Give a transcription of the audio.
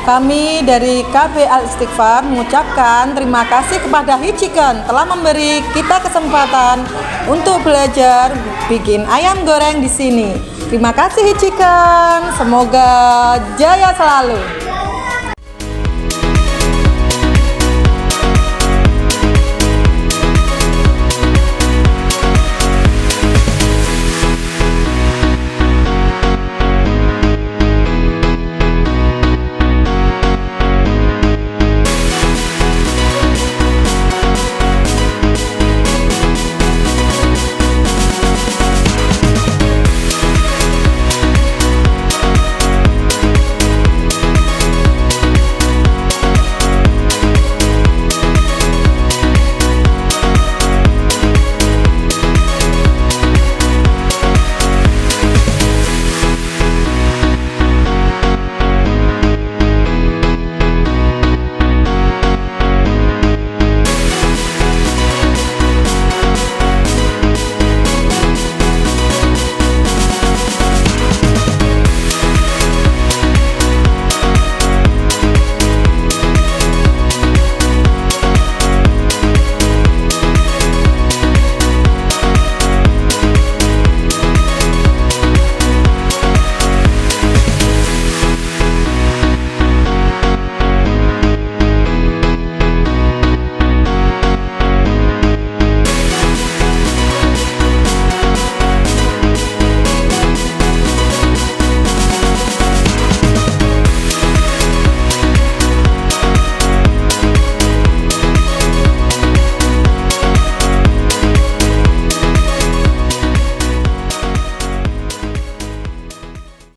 Kami dari KB Istigfar mengucapkan terima kasih kepada Nantikan telah memberi kita kesempatan untuk belajar bikin ayam goreng di sini. Terima kasih Nantikan, semoga jaya selalu.